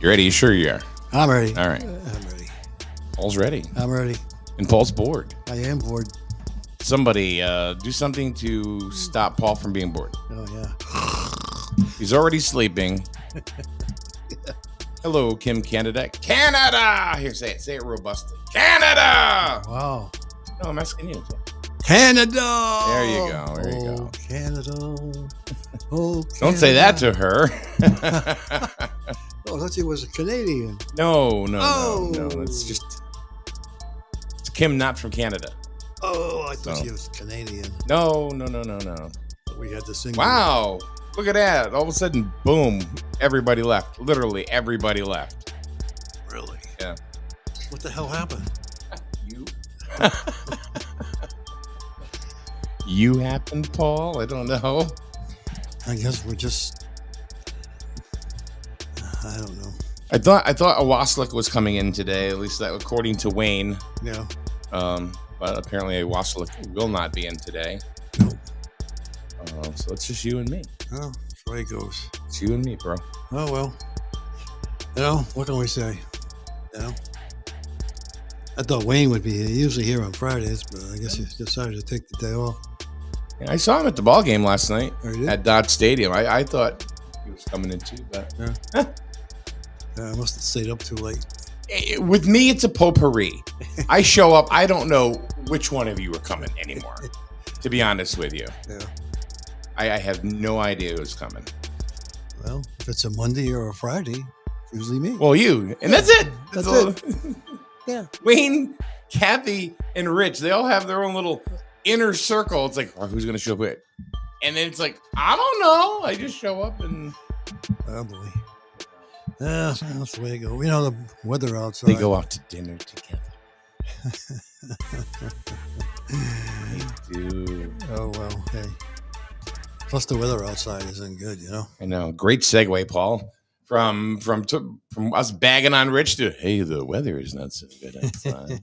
You ready? You sure you are? I'm ready. All right. I'm ready. Paul's ready. I'm ready. And Paul's bored. I am bored. Somebody do something to stop Paul from being bored. Oh, yeah. He's already sleeping. Hello, Kim Canada. Canada! Here, say it. Say it robustly. Canada! Wow. No, I'm asking you. Canada! There you go. There you go. Canada. Oh, Canada. Don't say that to her. Oh, I thought she was a Canadian. No. Oh. It's Kim, not from Canada. Oh, I thought So. she was Canadian. No. We had to sing. Wow. Look at that. All of a sudden, boom. Everybody left. Literally, everybody left. Really? Yeah. What the hell happened? You? You happened, Paul? I don't know. I guess we're just. I don't know. I thought Awaslik was coming in today, at least that according to Wayne. Yeah. But apparently Awaslik will not be in today. Nope. So it's just you and me. Oh, that's the way it goes. It's you and me, bro. Oh, well. You know, what can we say? You know? I thought Wayne would be usually here on Fridays, but I guess he decided to take the day off. Yeah, I saw him at the ball game last night Oh, you did? at Dodge Stadium. I thought he was coming in too, but Yeah, I must have stayed up too late. With me, it's a potpourri. I show up. I don't know which one of you are coming anymore, to be honest with you. Yeah. I have no idea who's coming. Well, if it's a Monday or a Friday, usually me. Well, you. And that's it. That's it. Yeah. Wayne, Kathy, and Rich, they all have their own little inner circle. It's like, well, who's going to show up with? And then it's like, I don't know. I just show up and Oh, boy. Yeah, that's the way it goes. You know, the weather outside. they go out to dinner together. They do. Oh, well, hey. Plus, the weather outside isn't good, you know? I know. Great segue, Paul. From us bagging on Rich to, hey, the weather is not so good outside.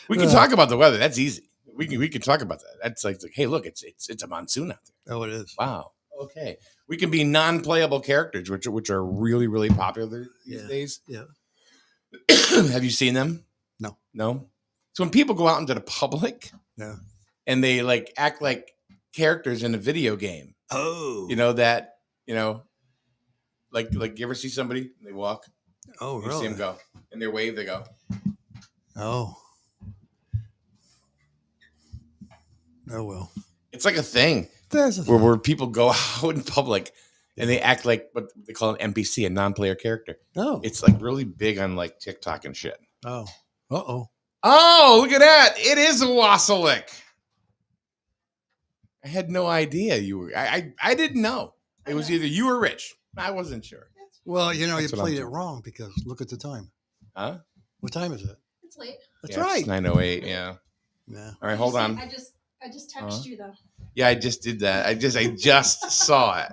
We can talk about the weather. That's easy. We can talk about that. That's like hey, look, it's a monsoon out there. Oh, it is. Wow. Okay. We can be non-playable characters, which are really, really popular these days. Yeah. Have you seen them? No. No? So when people go out into the public Yeah. and they like act like characters in a video game, Oh. you know, that, you know, like you ever see somebody and they walk, Oh, you really? see them go and they wave, they go. Oh. Oh, well. It's like a thing There's a where people go out in public and they act like what they call an NPC, a non-player character. Oh. It's like really big on like TikTok and shit. Oh. Uh-oh. Oh, look at that. It is a Wasilic. I had no idea you were. I didn't know. It was either you or Rich. I wasn't sure. Well, you know, That's you what I'm played it doing. wrong because look at the time. Huh? What time is it? It's late. That's Yeah, right. It's 9:08. Yeah. Yeah. All right, hold on. I just texted you though. Yeah, I just did that. I just saw it.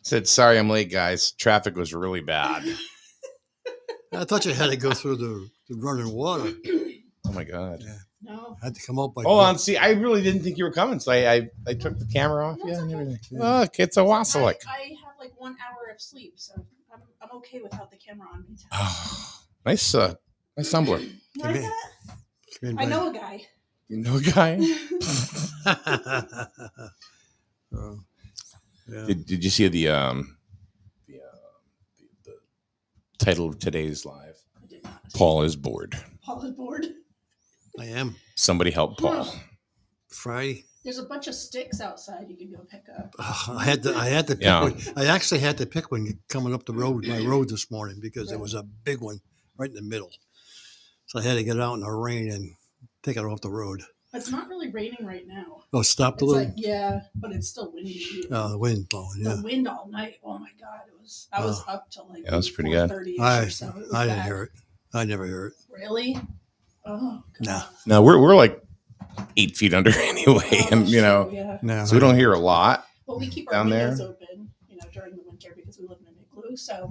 Said sorry, I'm late, guys. Traffic was really bad. I thought you had to go through the running water. Oh my god. Yeah. No. I had to come up by. Hold on. See, I really didn't think you were coming, so I took the camera off. No, Yeah, it's and okay. everything. Look, it's a Wasilic. I have like 1 hour of sleep, so I'm okay without the camera on me. Oh, nice tumbler. Like me- that? I know a guy. You know a guy? Oh, yeah. Did you see the title of today's live? I did not. Paul is bored. Paul is bored. I am. Somebody help Paul. Friday. There's a bunch of sticks outside you can go pick up. I had to pick Yeah. one. I actually had to pick one coming up the road, my road this morning, because there was a big one right in the middle. So I had to get out in the rain and take it off the road. It's not really raining right now. Oh, it stopped a It's little. like yeah, but it's still windy. The wind blowing. Yeah. The wind all night. Oh my god, it was. I was up till like Yeah, that's pretty good. 4:30 I or so. It was I didn't bad. hear it. I never hear it. Really? Oh god. No. No, we're like 8 feet under anyway, Oh, and that's you know, true, yeah. No. so we don't hear a lot. But we keep our Down windows there? open, during the winter because we live in an igloo. So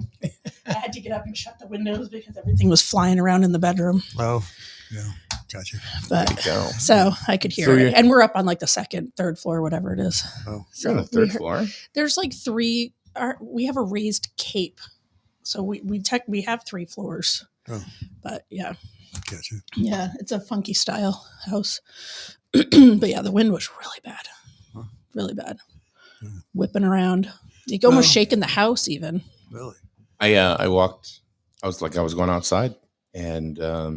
I had to get up and shut the windows because everything was flying around in the bedroom. Oh, yeah. Gotcha. But Go. so I could hear So it, you're- and we're up on like the second, third floor, whatever it is. Oh. You're on the we third heard- floor. There's like three. We have a raised cape So we have 3 floors. Oh. But yeah. Gotcha. Yeah, it's a funky style house. But yeah, the wind was really bad. Huh. Really bad. Yeah. Whipping around. You almost Well- shaking the house even. Really? I walked. I was going outside, and I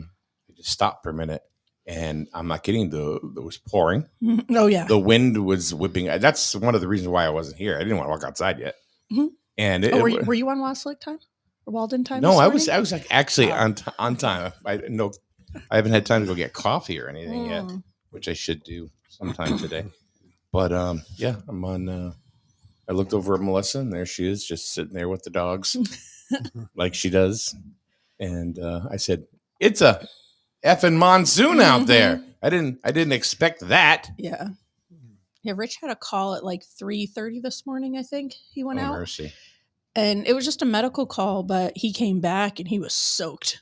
just stopped for a minute, and I'm not kidding. It was pouring. Oh yeah. The wind was whipping. That's one of the reasons why I wasn't here. I didn't want to walk outside yet. Mhm. And were you on Westlake time or Walden time? no, this I was morning? like actually Oh. on time. I haven't had time to go get coffee or anything yet, Mm. which I should do sometime today. But yeah, I'm on. I looked over at Melissa, and there she is, just sitting there with the dogs, like she does. And I said, "It's a effing monsoon out there." I didn't expect that. Yeah. Yeah, Rich had a call at like 3:30 this morning, I think. He went Oh, out. mercy. And it was just a medical call, but he came back and he was soaked.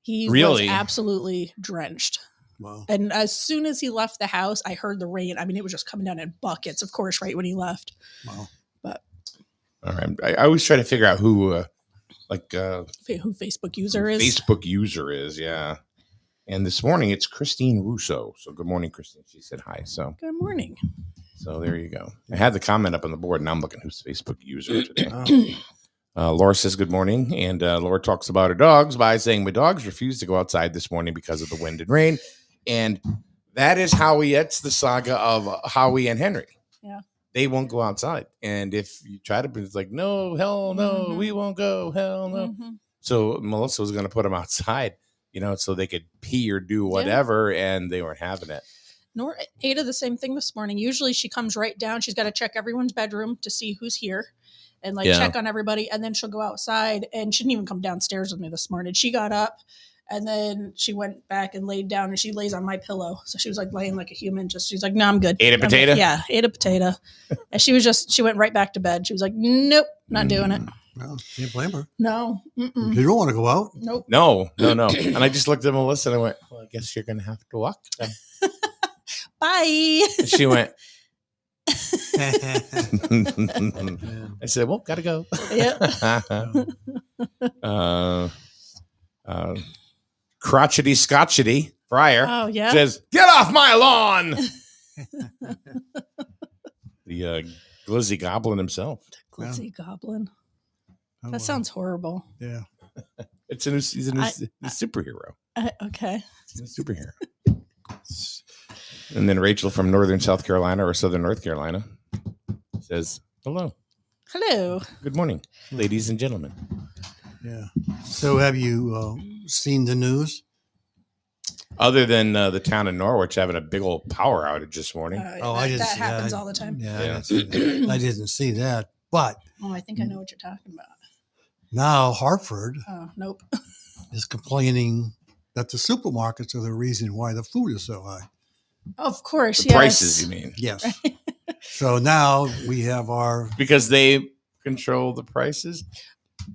He Really? was absolutely drenched. Wow. And as soon as he left the house, I heard the rain. I mean, it was just coming down in buckets, of course, right when he left. Wow. All right. I always try to figure out who Who Facebook user is. Facebook user is. Yeah. And this morning it's Christine Russo. So good morning, Christine. She said hi. So Good morning. there you go. I had the comment up on the board, and I'm looking who's Facebook user today. Oh, Laura says good morning, and Laura talks about her dogs by saying, "My dogs refused to go outside this morning because of the wind and rain," and that is Howie. It's the saga of Howie and Henry. Yeah. They won't go outside, and if you try to, it's like, no, hell no, Mhm. we won't go, hell no. Mhm. So Melissa was going to put them outside, so they could pee or do whatever, and they weren't having it. Nor Ada the same thing this morning. Usually she comes right down. She's got to check everyone's bedroom to see who's here and Yeah. check on everybody. And then she'll go outside, and she didn't even come downstairs with me this morning. She got up and then she went back and laid down, and she lays on my pillow. So she was like laying like a human. She's like, no, I'm good. Ate a I'm good." potato? Yeah. Ate a potato. And she went right back to bed. She was like, nope, not doing it. well, can't blame her. No. Mm-mm. You don't want to go out. Nope. No. And I just looked at Melissa and I went, well, I guess you're going to have to walk. Bye. And she went, Yeah. I said, well, gotta go. Yep. Crotchety Scotchety Fryer Oh, yeah. says, get off my lawn. The Glizzy Goblin himself. Glitzy Goblin. Oh, That wow. sounds horrible. Yeah. He's a new superhero. Okay. He's a superhero. And then Rachel from Northern South Carolina or Southern North Carolina says, hello. Hello. Good morning, ladies and gentlemen. Yeah. So, have you seen the news? Other than the town of Norwich having a big old power outage this morning. That happens all the time. Yeah, Yeah. I didn't see that. I didn't see that. But Oh, I think I know what you're talking about. now Hartford Oh, nope. is complaining that the supermarkets are the reason why the food is so high. Of course, The yes. prices, you mean? Yes. So now we have our Because they control the prices?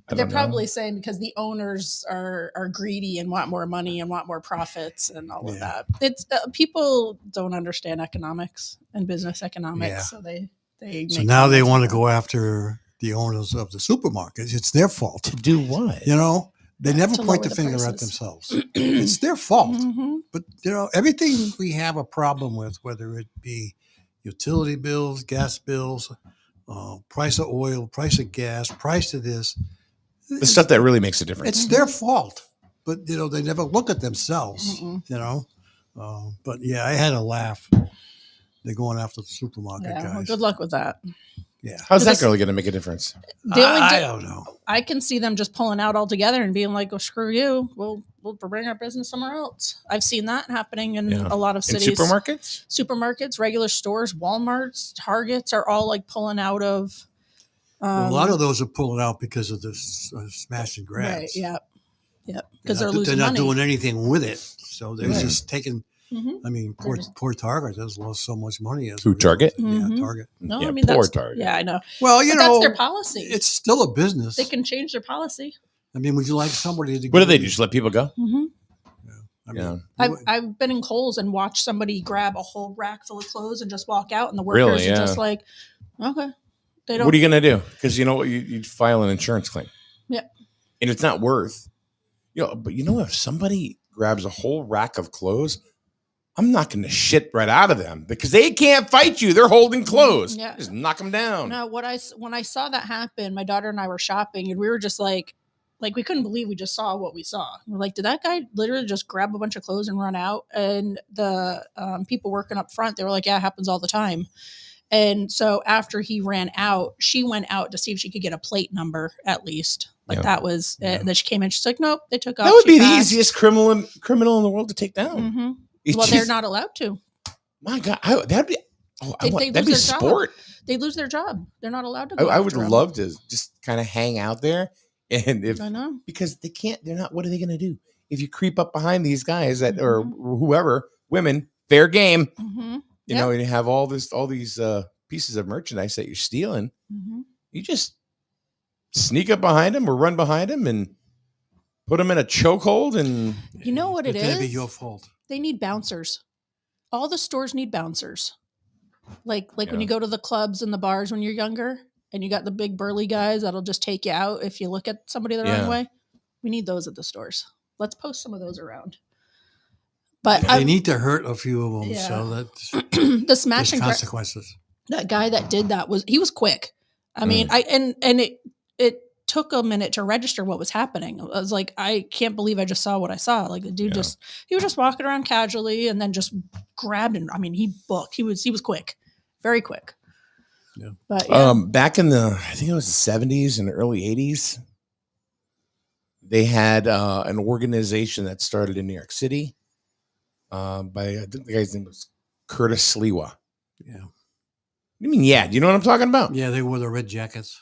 I They're don't know. probably saying because the owners are greedy and want more money and want more profits and all of Yeah. that. It's people don't understand economics and business economics, Yeah. so they so make now they comments want to like go after the owners of the supermarkets. It's their fault. To do what? You know, they Yeah, never to point lower the the finger at prices. themselves. It's their fault. that. Mhm. But everything we have a problem with, whether it be utility bills, gas bills, price of oil, price of gas, price of this, The stuff that really makes a difference. it's their fault. But they never look at themselves. Mm-mm. But yeah, I had a laugh. They're going after the supermarket Yeah, well, guys. good luck with that. Yeah, How's that This- really going to make a difference? The only I di- don't know. I can see them just pulling out altogether and being like, "Oh, screw you! We'll bring our business somewhere else." I've seen that happening in Yeah. a lot of In cities. supermarkets? Supermarkets, regular stores, Walmarts, Targets are all like pulling out of. A lot of those are pulling out because of this smash and grabs. Right. Yep. They're Because they're not, losing they're not money. doing anything with it. So they're Right. just taking. Mhm. I mean, They're just- poor Target has lost so much money. As a Who, result. Target? Yeah, Mhm. Target. No, Yeah, I mean poor that's Target. Yeah, I know. Well, But that's their policy. it's still a business. They can change their policy. I mean, would you like somebody to? What do go they in- do? Just let people go? Mm-hmm. I mean, Yeah. you- I've been in Kohl's and watched somebody grab a whole rack full of clothes and just walk out, and the workers Really? are Yeah. just like, okay, they don't. What are you going to do? Because you know what? You'd file an insurance claim. and it's not worth, but if somebody grabs a whole rack of clothes, I'm knocking the shit right out of them because they can't fight you. They're holding clothes. Yeah. Just knock them down. No, when I saw that happen, my daughter and I were shopping, and we were just like we couldn't believe we just saw what we saw. We're like, did that guy literally just grab a bunch of clothes and run out? And the people working up front, they were like, yeah, it happens all the time. And so after he ran out, she went out to see if she could get a plate number at least. Like that was it. And then she came in. She's like, nope, they took off. That would be the easiest criminal in the world to take down. Mm-hmm. Well, they're not allowed to. My God, that'd be that'd be sport. They lose their job. They're not allowed to go. I would love to just kind of hang out there, and I know because they can't. They're not. What are they going to do if you creep up behind these guys or whoever? Women, fair game. Mm-hmm. You know, you have all these pieces of merchandise that you're stealing. Mm-hmm. You just sneak up behind them or run behind them and put them in a chokehold. And you know what it is? It's gonna be your fault. They need bouncers. All the stores need bouncers. Like when you go to the clubs and the bars when you're younger, and you got the big burly guys that'll just take you out if you look at somebody the wrong way. We need those at the stores. Let's post some of those around. But they need to hurt a few of them, so that the smash and consequences. That guy that did that was was quick. I mean, it took a minute to register what was happening. I was like, I can't believe I just saw what I saw. Like the dude he was just walking around casually and then just grabbed and I mean he booked. He was quick, very quick. Yeah. But back in I think it was the 70s and the early 80s, they had an organization that started in New York City. I think the guy's name was Curtis Sliwa. Yeah. You mean, do you know what I'm talking about? Yeah, they wore the red jackets.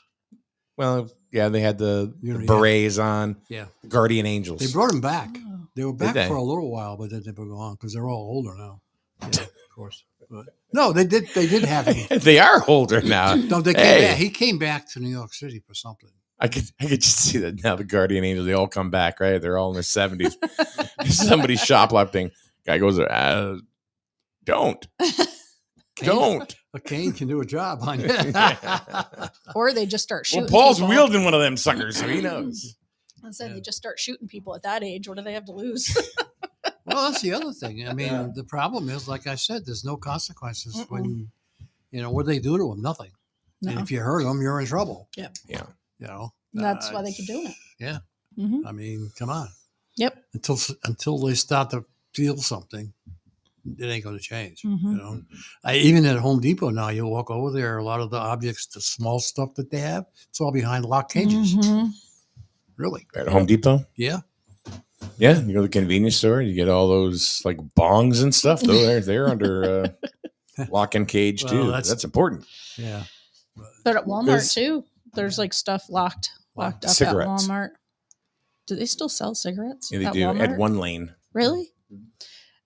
Well, they had the berets on. Yeah. The Guardian Angels. They brought them back. Oh. They were back for a little while, but then they were gone because they're all older now. Yeah, of course. But, no, they did have him. They are older now. No, they came back. He came back to New York City for something. I could just see that now. The Guardian Angels, they all come back, right? They're all in their 70s. Somebody's shoplifting. Guy goes, don't. Don't. A cane can do a job on you. or they just start shooting. Well, Paul's people. wielding one of them suckers, so he knows. I said they just start shooting people at that age. What do they have to lose? Well, that's the other thing. I mean, the problem is, like I said, there's no consequences when, what do they do to them? Nothing. No. And if you hurt them, you're in trouble. Yep. Yeah. That's why they keep doing it. Yeah. Mm-hmm. I mean, come on. Yep. Until they start to feel something, it ain't going to change. Mm-hmm. Even at Home Depot now, you walk over there, a lot of the objects, the small stuff that they have, it's all behind locked cages. Mm-hmm. Really? At Home Depot? Yeah. Yeah, you go to the convenience store, you get all those like bongs and stuff. They're under lock and cage too. That's important. Yeah. But at Walmart too, there's like stuff locked up cigarettes. at Walmart. Do they still sell cigarettes? Yeah, they do Walmart? at one lane. Really?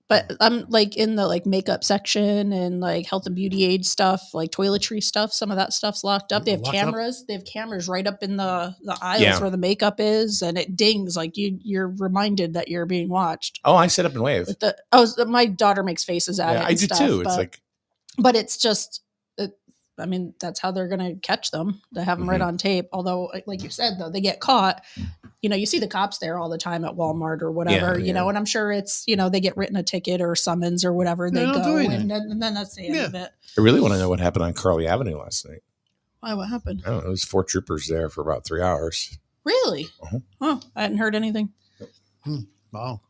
But I'm like in the like makeup section and like health and beauty aid stuff, like toiletry stuff. Some of that stuff's locked up. They have cameras. They have cameras right up in the aisles where the makeup is, and it dings like you're reminded that you're being watched. Oh, I sit up and wave. My daughter makes faces at it. I do too. But it's just. I mean, that's how they're going to catch them. They have them right on tape. Although, like you said, though, they get caught. You see the cops there all the time at Walmart or whatever, and I'm sure it's, they get written a ticket or summons or whatever. They go and then that's the end of it. I really want to know what happened on Carly Avenue last night. Why? What happened? I don't know. It was 4 troopers there for about 3 hours. Really? Oh, I hadn't heard anything. Wow.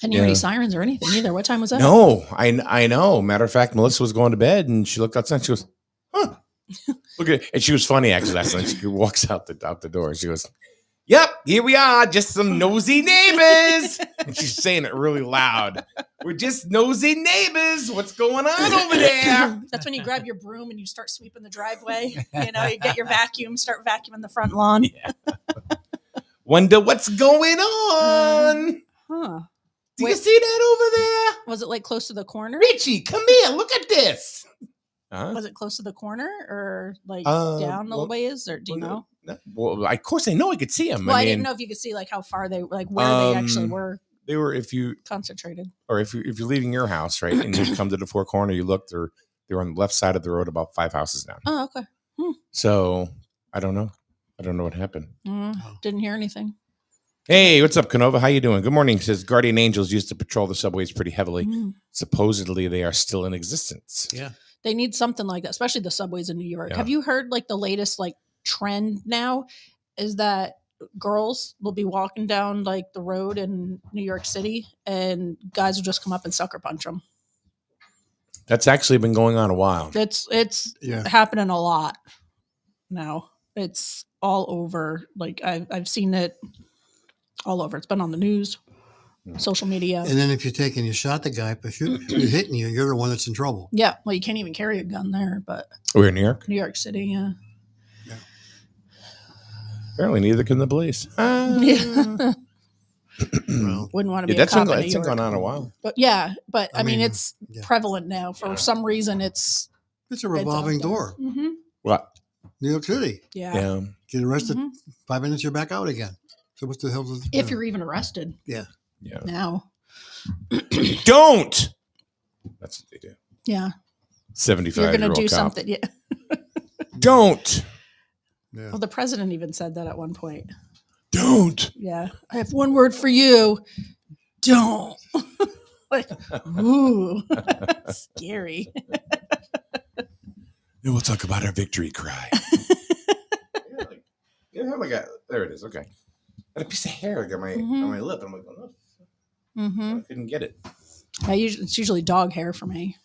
I didn't hear any sirens or anything either. What time was that? No, I know. Matter of fact, Melissa was going to bed and she looked outside and she goes, huh. Look at it. And she was funny actually last night. She walks out the door and she goes, yep, here we are, just some nosy neighbors. And she's saying it really loud. We're just nosy neighbors. What's going on over there? That's when you grab your broom and you start sweeping the driveway. You get your vacuum, start vacuuming the front lawn. Yeah. Wonder what's going on. Do you see that over there? Was it like close to the corner? Richie, come here. Look at this. Was it close to the corner or like down a ways? Or do you know? No. Well, of course I know I could see them. Well, I didn't know if you could see like how far they where they actually were. They were concentrated. Or if you're leaving your house, right, and you come to the 4 corner, you look, they were on the left side of the road, about 5 houses down. Oh, okay. So I don't know. I don't know what happened. Didn't hear anything. Hey, what's up, Canova? How you doing? Good morning. Says Guardian Angels used to patrol the subways pretty heavily. Supposedly, they are still in existence. Yeah. They need something like that, especially the subways in New York. Yeah. Have you heard like the latest like trend now is that girls will be walking down like the road in New York City and guys will just come up and sucker punch them. That's actually been going on a while. It's Yeah. happening a lot now. It's all over. Like I've seen it all over. It's been on the news, social media. And then if you're taking your shot, the guy, if you're hitting you, you're the one that's in trouble. Yeah. Well, you can't even carry a gun there, but We're in New York. New York City, yeah. Apparently, neither can the police. Yeah. Well, Wouldn't want to be That's a cop been, in New that's been York. going on a while. But yeah, but I mean, mean, it's yeah. prevalent now. For some reason, it's it's a revolving door. Mm-hmm. What? New York City. Yeah. Yeah. Get arrested, Mhm. 5 minutes, you're back out again. So what the hell does If you're even arrested Yeah. now. Don't. That's what they do. Yeah. 75. You're going to year old do cop. something. Yeah. Don't. Yeah. Well, the president even said that at one point. Don't. Yeah. I have one word for you. Don't. Like, ooh, scary. And we'll talk about our victory cry. There it is. Okay. I had a piece of hair on my lip. I'm like, oh, no. Mm-hmm. I couldn't get it. It's usually dog hair for me.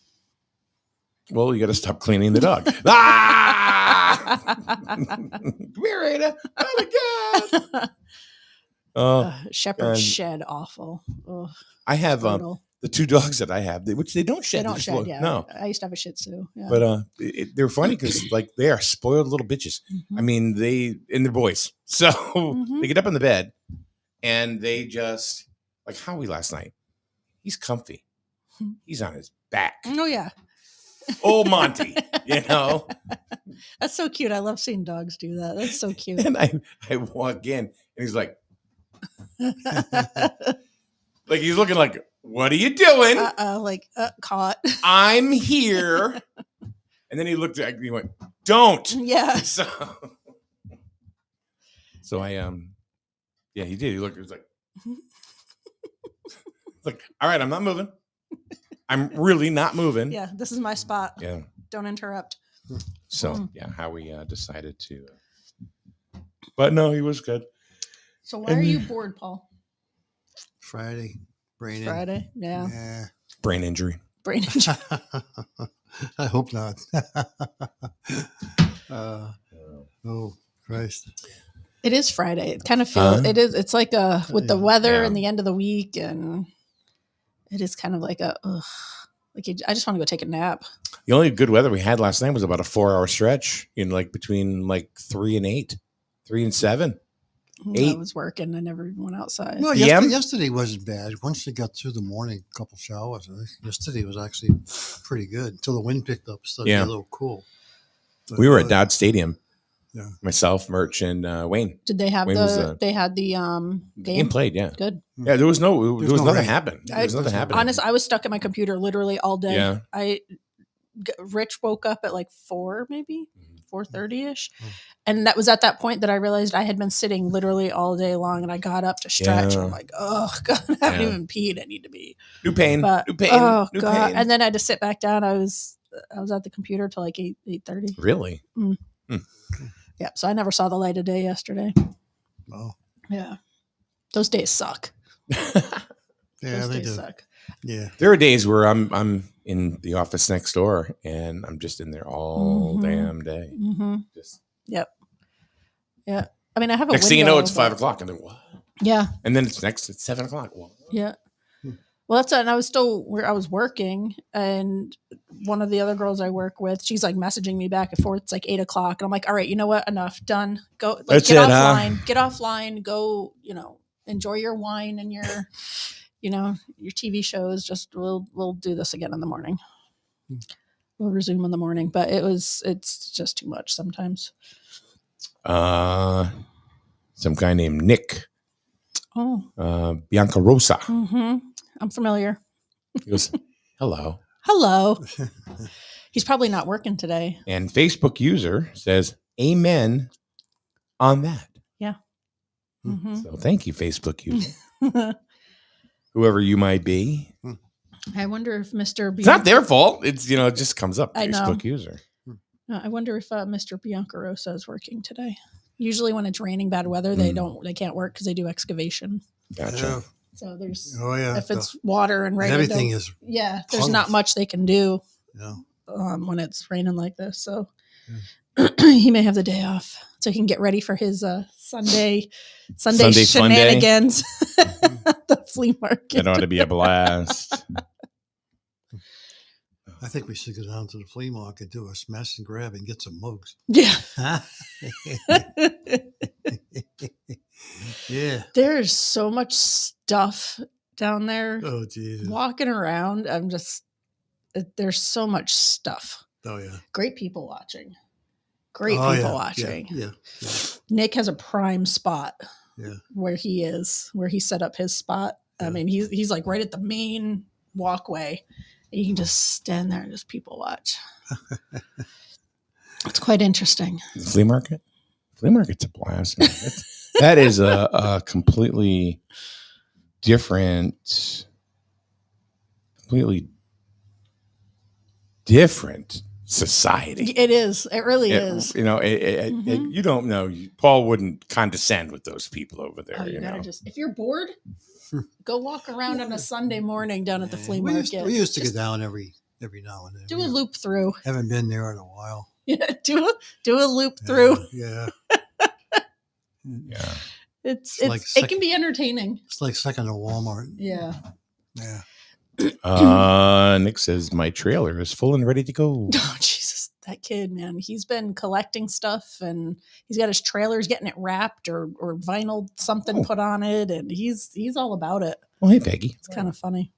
Well, you got to stop cleaning the dog. Ah! Come here, Ada. Oh my God. Shepherd and- shed awful. Ugh, I have brutal. the 2 dogs that I have, which they don't shed. They don't just shed. look- Yeah. No. I used to have a Shih Tzu. Yeah. But they're funny because like they are spoiled little bitches. Mhm. I mean, they're boys. So Mhm. they get up in the bed and they just like Howie last night. He's comfy. He's on his back. Oh yeah. Old Monty, you know. That's so cute. I love seeing dogs do that. That's so cute. And I walk in and he's like he's looking like, what are you doing? Caught. I'm here. And then he looked at me and went, don't. Yeah. So I yeah, he did. He looked, he was like, all right, I'm not moving. I'm really not moving. Yeah. This is my spot. Yeah. Don't interrupt. So yeah, how we decided to but no, he was good. So why are you bored, Paul? Friday. Brain in. Friday? Yeah. Yeah. Brain injury. Brain injury. I hope not. Oh, Christ. It is Friday. It kind of feels it is. It's like with the weather Yeah. and the end of the week, and it is kind of like I just want to go take a nap. The only good weather we had last night was about a 4-hour stretch in between 3 and 8, 3 and 7. I 8. was working. I never even went outside. Well, PM? yesterday wasn't bad. Once you got through the morning, a couple showers. Yesterday was actually pretty good until the wind picked up. Started to get a little cool. But, We were at Dodge Stadium. Yeah. Myself, Merch, and Wayne. Did they have Wayne was, they had the Game played, yeah. Good. Yeah, there was There's no nothing rain. happened. There was nothing happening. Honest, I was stuck at my computer literally all day. Yeah. Rich woke up at 4, maybe 4:30 ish, Mm. and that was at that point that I realized I had been sitting literally all day long, and I got up to stretch. Yeah. I'm like, oh God, I haven't Yeah. even peed. I need to be. New pain. But New pain. oh new God, pain. and then I had to sit back down. I was at the computer till 8:30. Really? Yeah, so I never saw the light of day yesterday. Oh, Yeah, those days suck. yeah, Those they days do. suck. Yeah. There are days where I'm in the office next door and I'm just in there all Mhm. damn day. Mm-hmm. Just Yep. Yeah. I mean, I have a next thing you know, window, it's but- 5 o'clock, and then what? Yeah. And then it's 7 o'clock. What? Yeah. Hmm. Well, that's it. And I was still where I was working, and one of the other girls I work with, she's messaging me back and forth. It's 8 o'clock, and I'm like, all right, you know what? Enough, done. Go. That's get it, huh? offline. Get offline. Go. Enjoy your wine and your, your TV shows. Just we'll do this again in the morning. We'll resume in the morning, but it's just too much sometimes. Some guy named Nick Oh. Bianca Rosa. Mm-hmm. I'm familiar. He goes, hello. Hello. He's probably not working today. And Facebook user says, amen on that. Mhm. So thank you, Facebook user, whoever you might be. I wonder if Mr. It's not their fault. It's it just comes up. I know. Facebook user. I wonder if Mr. Biancarosa is working today. Usually, when it's raining, bad weather, they can't work because they do excavation. Gotcha. Yeah. So there's Oh yeah. if it's water and rain, everything is. there's not puddles. much they can do Yeah. when it's raining like this. So he may have the day off so he can get ready for his Sunday Sunday fun day. shenanigans at the flea market. It ought to be a blast. I think we should go down to the flea market, do a smash and grab, and get some mugs. Yeah. Yeah. There's so much stuff down there Oh Jesus. walking around. There's so much stuff. Oh yeah. Great people watching. Great Oh, people yeah. watching. Yeah. Nick has a prime spot Yeah. where he set up his spot. I Yeah. mean, he's like right at the main walkway. You can just stand there and just people watch. It's quite interesting. The flea market? Flea market's a blast, man. That is a completely different society. It is. It really is. You don't know. Paul wouldn't condescend with those people over there. Oh, you gotta if you're bored, go walk around on a Sunday morning down at the flea market. We used to Just go down every now and then. do a loop through. Haven't been there in a while. Yeah, do a loop through. Yeah. Yeah. It can be entertaining. It's like second to Walmart. Yeah. Yeah. Nick says my trailer is full and ready to go. Oh Jesus, that kid, man. He's been collecting stuff and he's got his trailers getting it wrapped or vinyl something put on it, and he's all about it. Well, hey Peggy. It's kind of funny.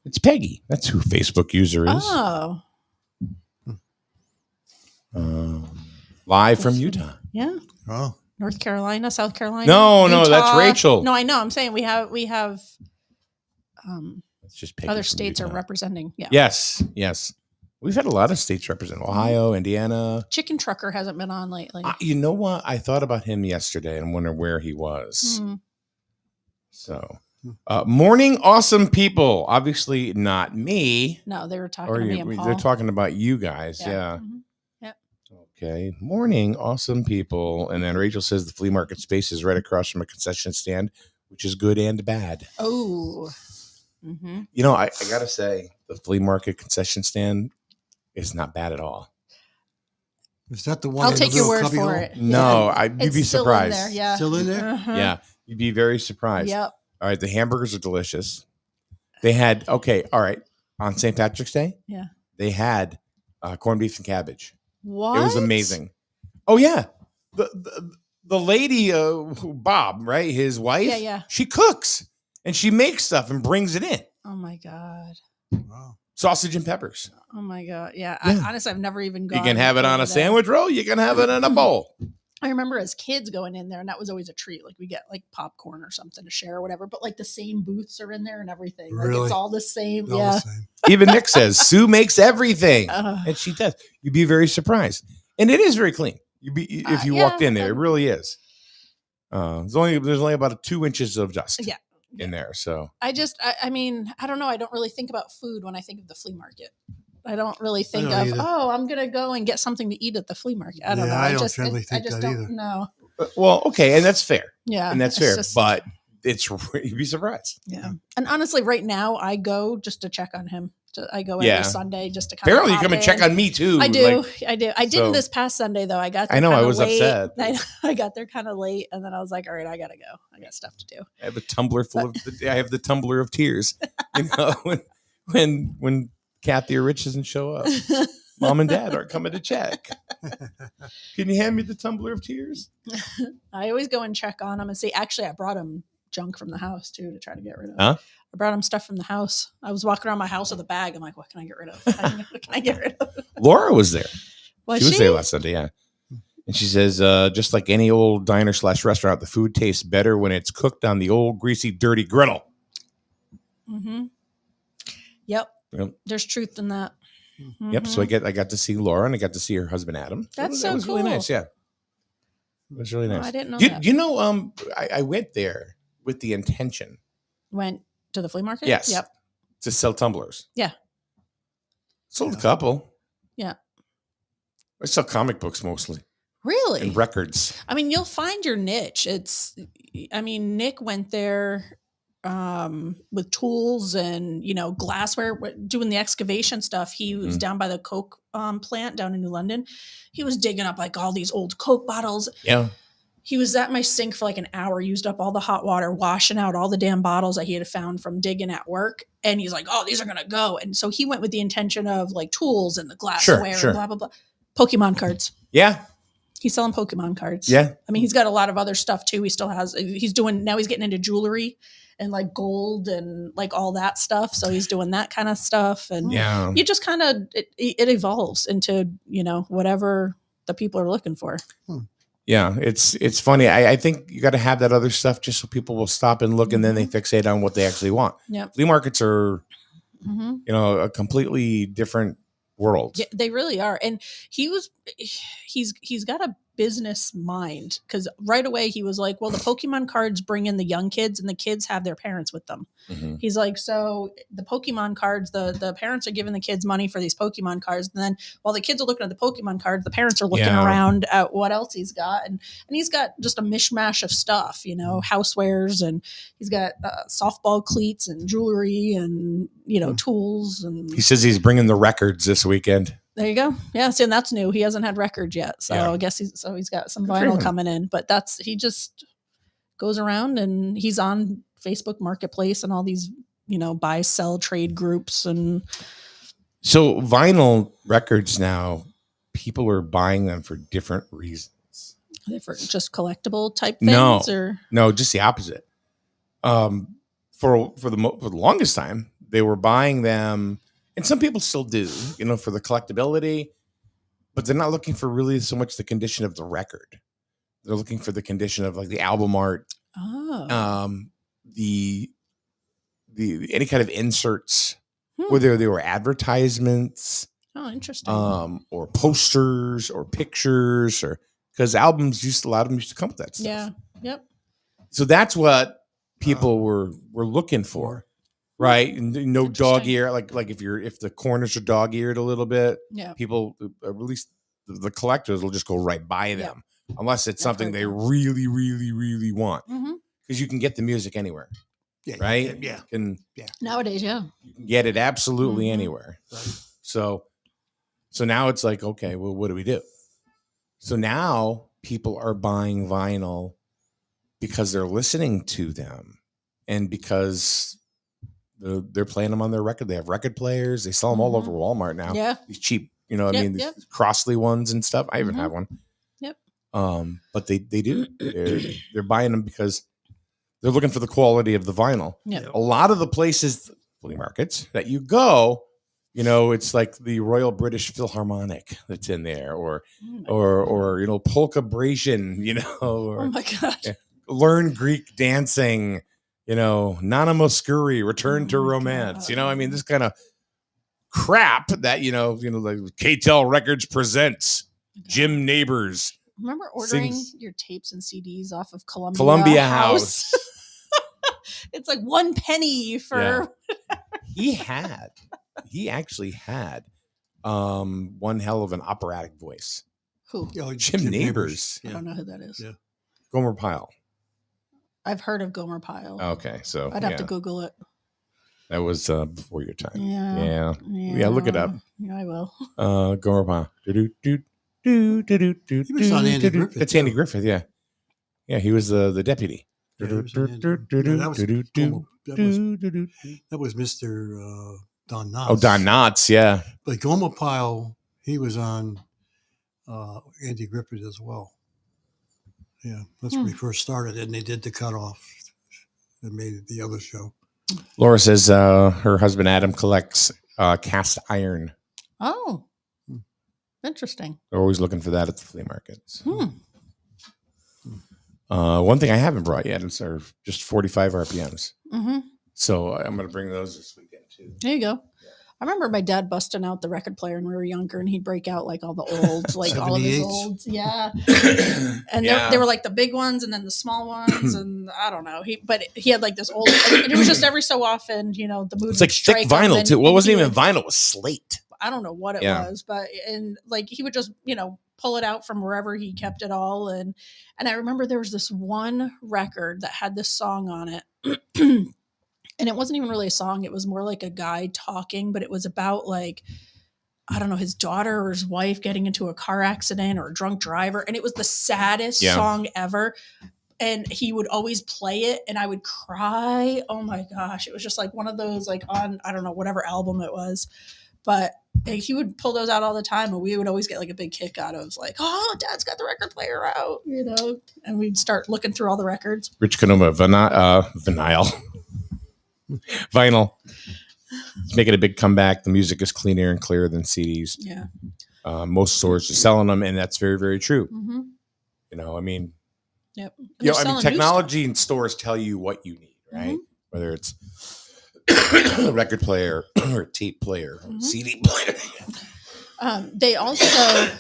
It's Peggy. That's who Facebook user is. Oh. Live from Utah. Yeah. Oh. North Carolina, South Carolina. No, that's Utah. Rachel. No, I know. I'm saying we have It's just Peggy other from states are Utah. representing. Yeah. Yes. We've had a lot of states represent. Ohio, Indiana. Chicken Trucker hasn't been on lately. You know what? I thought about him yesterday and wondered where he was. Hmm. So, morning, awesome people. Obviously, not me. No, they were talking to me and Paul. They're talking about you guys. Yeah. Mhm. Okay. Morning, awesome people. And then Rachel says the flea market space is right across from a concession stand, which is good and bad. Oh. Mm-hmm. I got to say, the flea market concession stand is not bad at all. Is that the one? I'll in the take your little word cubby for hole? it. No, you'd It's be still in surprised. there, yeah. Still in there? Uh-huh. Yeah, you'd be very surprised. Yep. All right, the hamburgers are delicious. They had on St. Patrick's Day. Yeah. They had corned beef and cabbage. What? It was amazing. Oh yeah, the lady, Bob, right? His wife. Yeah. She cooks and she makes stuff and brings it in. Oh my God. Wow. Sausage and peppers. Oh my God. Yeah. Yeah. Honestly, I've never even You gone. can have it on over a there. sandwich roll. You can have it in a bowl. I remember as kids going in there, and that was always a treat. Like we get like popcorn or something to share or whatever, but like the same booths are in there and everything. Like Really? it's all the same. All Yeah. the same. Even Nick says Sue makes everything, Uh, and she does. You'd be very surprised, and it is very clean. If you walked in there, it really is. There's only about 2 inches of dust. Yeah. In there, so I mean, I don't know. I don't really think about food when I think of the flea market. I don't really think don't of, either. I'm going to go and get something to eat at the flea market. I don't know. I don't generally think I just that don't either. know. well, okay, and that's fair, Yeah. and that's it's fair, just- but you'd be surprised. yeah. And honestly, right now I go just to check on him. I go every Yeah. Sunday just to kind Apparently, you of come and check on me too. I do. Like, I do. I didn't so- this past Sunday though. I got there I know, I kinda was late. upset. I got there kind of late, and then I was like, "All right, I gotta go. I got stuff to do." I have a tumbler full of. I have the tumbler of tears. When Kathy or Rich doesn't show up, Mom and Dad aren't coming to check. Can you hand me the tumbler of tears? I always go and check on him and see. Actually, I brought him junk from the house too to try to get rid of. Huh? I brought him stuff from the house. I was walking around my house with a bag. I'm like, "What can I get rid of? What can I get rid of?" Laura was there. Was She was there last Sunday, yeah. And she says, just like any old diner/restaurant, the food tastes better when it's cooked on the old greasy, dirty griddle. Mm-hmm. Yep. Yep. There's truth in that. Yep. So Mhm. I got to see Laura and I got to see her husband Adam. That's That so was really cool. nice. Yeah. It was really Oh, nice. I didn't know You, that. you know, I went there with the intention, Went to the flea market. yes, Yep. to sell tumblers. Yeah. Sold a Yeah. couple. Yeah. I sell comic books mostly Really? and records. I mean, you'll find your niche. Nick went there with tools and, glassware, doing the excavation stuff. He was Mhm. down by the Coke plant down in New London. He was digging up like all these old Coke bottles. Yeah. He was at my sink for like an hour, used up all the hot water, washing out all the damn bottles that he had found from digging at work. And he's like, oh, these are going to go. And so he went with the intention of like tools and the glassware, Sure. and blah, blah, blah. Pokemon cards. Yeah. He's selling Pokemon cards. Yeah. I mean, he's got a lot of other stuff too. He's getting into jewelry and like gold and like all that stuff. So he's doing that kind of stuff. And Yeah. you just kind of, it evolves into, whatever the people are looking for. Yeah. It's funny. I think you got to have that other stuff just so people will stop and look, and then they fixate on what they actually want. Yep. Flea markets are, Mm-hmm. a completely different world. Yeah, they really are. And he's got a business mind, because right away he was like, well, the Pokemon cards bring in the young kids and the kids have their parents with them. Mhm. He's like, so the Pokemon cards, the parents are giving the kids money for these Pokemon cards. And then while the kids are looking at the Pokemon cards, the parents are looking Yeah. around at what else he's got. And he's got just a mishmash of stuff, housewares, and he's got softball cleats and jewelry and, tools. And He says he's bringing the records this weekend. there you go. Yeah, see, and that's new. He hasn't had records yet, so Yeah. I guess he's got some Good for vinyl him. coming in. But he just goes around, and he's on Facebook Marketplace and all these, buy, sell, trade groups, and So vinyl records now, people are buying them for different reasons. for just collectible type things. No. Or No, just the opposite. For the longest time, they were buying them, and some people still do, for the collectability, but they're not looking for really so much the condition of the record. They're looking for the condition of like the album art, the any kind of inserts, whether they were advertisements, interesting. or posters or pictures, or because a lot of them used to come with that stuff. Yeah. Yep. So that's what people were looking for, right? And no dog Interesting. ear, like if the corners are dog eared a little bit, Yeah. people, at least the collectors, will just go right by them, unless it's I've something heard they that. really, really, really want, Mm-hmm. because you can get the music anywhere, Yeah. right? Yeah. You Nowadays, yeah. can get it absolutely Mhm. anywhere. Right. So now it's like, okay, well, what do we do? So now people are buying vinyl because they're listening to them, and because they're playing them on their record. They have record players. They sell them all over Walmart now. Yeah. These cheap, Yep, these yep. Crossley ones and stuff. I even Mhm. have one. Yep. But they do. They're buying them because they're looking for the quality of the vinyl. Yep. A lot of the places, flea markets that you go, it's like the Royal British Philharmonic that's in there, or Polka Bration, Oh or my God. Yeah. Learn Greek dancing, Nana Mouskouri, Return to Oh my Romance. God. This kind of crap that like KTEL Records presents Jim Neighbors, Remember ordering Sings- your tapes and CDs off of Columbia, Columbia House. It's like 1 penny for. Yeah. He actually had one hell of an operatic voice. Who? Oh, Jim Neighbors. I Yeah. don't know who that is. Yeah. Gomer Pyle. I've heard of Gomer Pyle. Okay, so I'd have to Google it. that was before your time. Yeah. Yeah, look it up. Yeah, I will. Gomer Pyle. He was on Andy Griffith, That's Andy too. Griffith, yeah. Yeah, he was the deputy. Yeah, he was on Andy. That was Mr. Don Knotts. Oh, Don Knotts, yeah. But Gomer Pyle, he was on Andy Griffith as well. Yeah, that's when he first started, and they did the cutoff that made it the other show. Laura says her husband Adam collects cast iron. Oh, interesting. They're always looking for that at the flea markets. Hmm. One thing I haven't brought yet is our just 45 RPMs. Mm-hmm. So I'm going to bring those this weekend too. There you go. I remember my dad busting out the record player when we were younger, and he'd break out like all the old, like all of his 78s. olds. Yeah. And Yeah. they were like the big ones and then the small ones. And I don't know. But he had like this old, and it was just every so often, the mood It's would like strike thick him, vinyl and too. Well, it wasn't he even would- vinyl; it was slate. I don't know what it Yeah. was, but and like he would just pull it out from wherever he kept it all, and I remember there was this one record that had this song on it, and it wasn't even really a song; it was more like a guy talking, but it was about like I don't know his daughter or his wife getting into a car accident or a drunk driver, and it was the saddest Yeah. song ever. And he would always play it, and I would cry. Oh my gosh, it was just like one of those like on I don't know whatever album it was, but he would pull those out all the time, and we would always get like a big kick out of like, oh, Dad's got the record player out, and we'd start looking through all the records. Rich Canoma, vinyl. It's making a big comeback. The music is cleaner and clearer than CDs. Yeah. Most stores are selling them, and that's very, very true. Mm-hmm. I mean, Yep. And I they're mean, selling new technology in stores tell you what you need, right? Mhm. Whether it's a record player or a tape player, or Mhm. CD player. stuff. They also,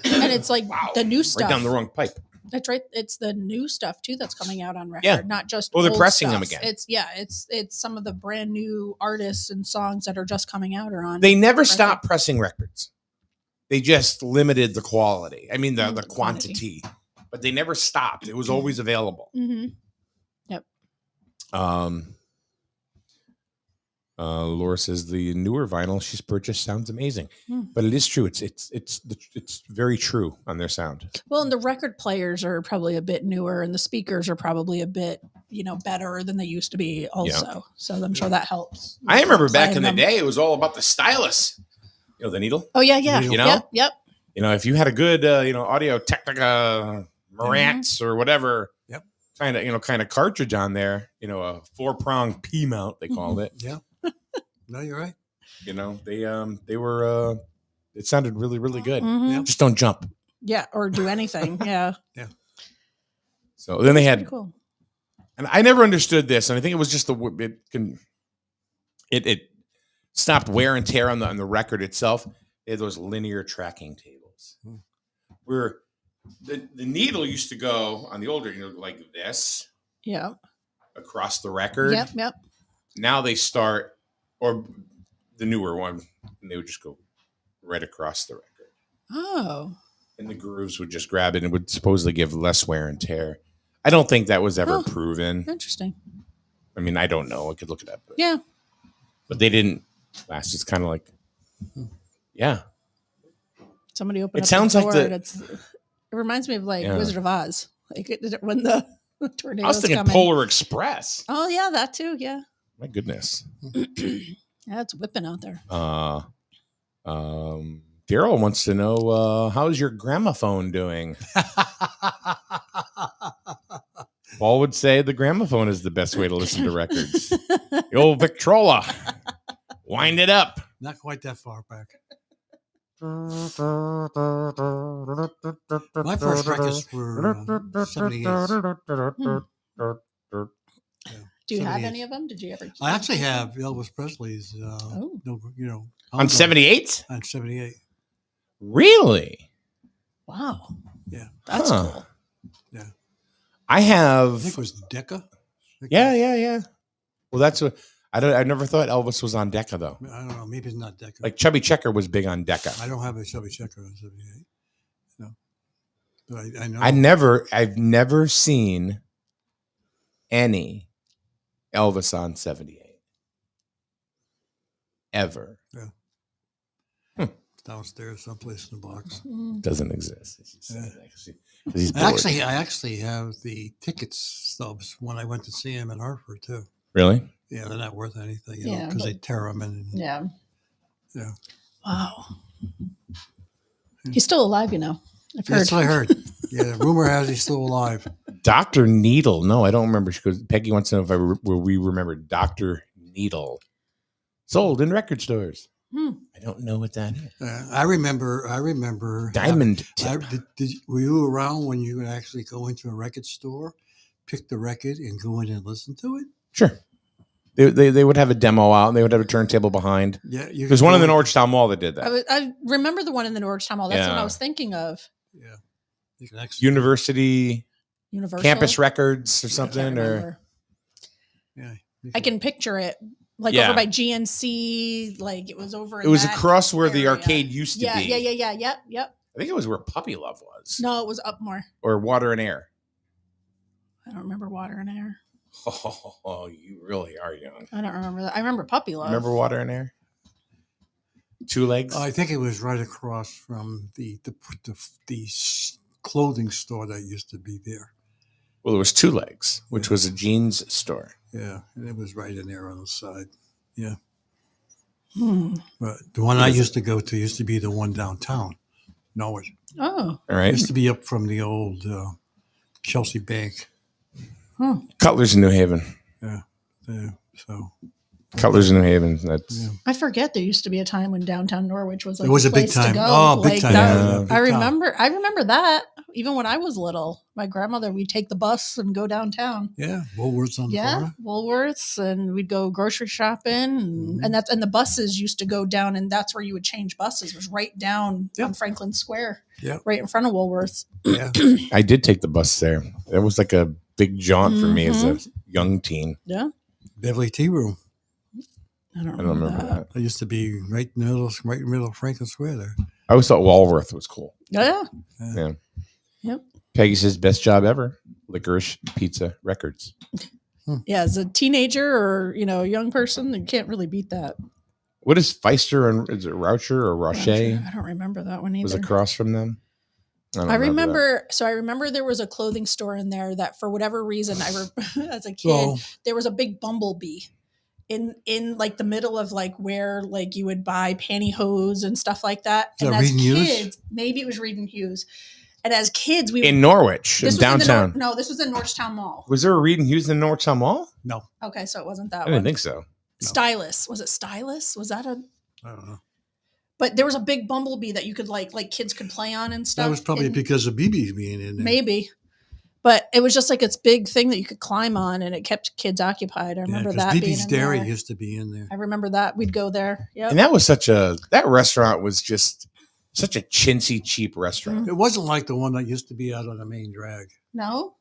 and it's like the new stuff. Right down the wrong pipe. That's right. It's the new stuff too that's coming out on record, Yeah. not just. Well, they're old pressing them stuff. again. It's some of the brand new artists and songs that are just coming out or on. They never record. stopped pressing records. They just limited the quality. I mean, the quantity. But they never stopped. It was always available. Mm-hmm. Laura says the newer vinyl she's purchased sounds amazing, Hmm. but it is true. It's very true on their sound. Well, and the record players are probably a bit newer, and the speakers are probably a bit, better than they used to be. Also, so I'm sure that helps. I remember back in the Playing them. day, it was all about the stylus. The needle. Oh yeah, yeah. You know? Yep. If you had a good, Audio Technica Marantz or whatever, Yep. kind of cartridge on there, a 4-prong P mount they called it. Yeah. No, you're right. They were. It sounded really, really good. Mhm. Yep. Just don't jump. Yeah, or do anything. Yeah. So then they Pretty had, cool. and I never understood this, and I think it was just it stopped wear and tear on the record itself. They had those linear tracking tables, where the needle used to go on the older, like this Yeah. across the record. Yep. Now they start, or the newer one, and they would just go right across the record. Oh. And the grooves would just grab it and would supposedly give less wear and tear. I don't think that was ever Huh. proven. Interesting. I mean, I don't know. I could look it up. Yeah. But they didn't last. It's kind of like, yeah. Somebody opened It up sounds the like door the- and it reminds me of like Yeah. Wizard of Oz. Like when the tornadoes I was thinking coming. Polar Express. Oh yeah, that too. Yeah. My goodness. Yeah, it's whipping out there. Daryl wants to know, how's your gramophone doing? Paul would say the gramophone is the best way to listen to records. The old Victrola. Wind it up. Not quite that far back. My first records were 78s. Do you have 78s. any of them? Did you ever? I actually have Elvis Presley's. Oh. On 78s? On 78. Really? Wow. Yeah. That's Huh. cool. I I have. think it was Decca. Yeah. Well, that's what I never thought Elvis was on Decca though. I don't know. Maybe it's not Decca. Like Chubby Checker was big on Decca. I don't have a Chubby Checker on 78. No. But I know. I've never seen any Elvis on 78 ever. It's downstairs, someplace in the box. Mm. Doesn't exist. It's just- Yeah. 'cause he's I bored. actually have the tickets stubs when I went to see him in Hartford too. Really? Yeah, they're not worth anything, Yeah, because they but- tear them in. Yeah. Yeah. Wow. He's still alive, I've heard. That's what I heard. Yeah, rumor has he's still alive. Dr. Needle. No, I don't remember. She goes, Peggy wants to know if we remember Dr. Needle. Sold in record stores. Hmm. I don't know what that is. I remember. Diamond Were you around when you would actually go into a record store, pick the record, and go in and listen to it? Sure. They would have a demo out and they would have a turntable behind. Yeah, There's one in the Norristown Mall that did that. I remember the one in the Norristown Mall. That's what Yeah. I was thinking of. Yeah, you can actually University Universal Campus Records or I can't something, or remember. Yeah, you I can picture it like Yeah. over by GNC. Like it was over. it was in that across where the area. arcade used to Yeah, be. Yep. I think it was where Puppy Love was, No, it was up more. or Water and Air. I don't remember Water and Air. Oh, you really are young. I don't remember that. I remember Puppy Love. Remember Water and Air? Two Legs. I think it was right across from the clothing store that used to be there. Well, there was Two Legs, which was a jeans store. Yeah, and it was right in there on the side. Hmm. But the one I used to go to used to be the one downtown. Norwich. Oh. All right, Used to be up from the old Chelsea Bank. Huh. Cutler's in New Haven. So Cutler's in New Haven. That's yeah. I forget there used to be a time when downtown Norwich was like It was the a big place to time. go. Oh, big Like, time. that- Yeah. Big I time. remember that. Even when I was little, my grandmother, we'd take the bus and go downtown. Yeah, Woolworths on the Yeah, corner. Woolworths, and we'd go grocery shopping, and, Mhm. and the buses used to go down, and that's where you would change buses. Was right down Yep. on Franklin Square, Yep. right in front of Woolworths. Yeah, I did take the bus there. That was like a big jaunt for me as a young teen. Yeah, Beverly Tea Room. I don't I don't remember that. I used to be right in the middle of Franklin Square there. I always thought Walworth was cool. Yeah, Yeah. Yep. Peggy says best job ever. Licorice Pizza Records. yeah. As a teenager or a young person, you can't really beat that. What is Feister and is it Roucher or Roche? I don't remember that one either. Was across from them? don't I that. remember there was a clothing store in there that for whatever reason as a kid Well, there was a big bumblebee in like the middle of like where like you would buy pantyhose and stuff like that. Is And that as Reed and Hughes? kids, maybe it was Reed and Hughes. And as kids, we In Norwich, in this was in the downtown. no, this was in Norristown Mall. Was there a Reed and Hughes in Norristown Mall? no, Okay, so it wasn't that I one. didn't think so. Stylus. Was it Stylus? Was that a I don't know. but there was a big bumblebee that you could like kids could play on and stuff. That was probably and because of BB's being in there. maybe. But it was just like its big thing that you could climb on and it kept kids occupied. I remember that being BB's in Dairy there. used to be in there. I remember that. We'd go there. Yep. And that was that restaurant was just such a chintzy, cheap restaurant. It wasn't like the one that used to be out on the main drag. No?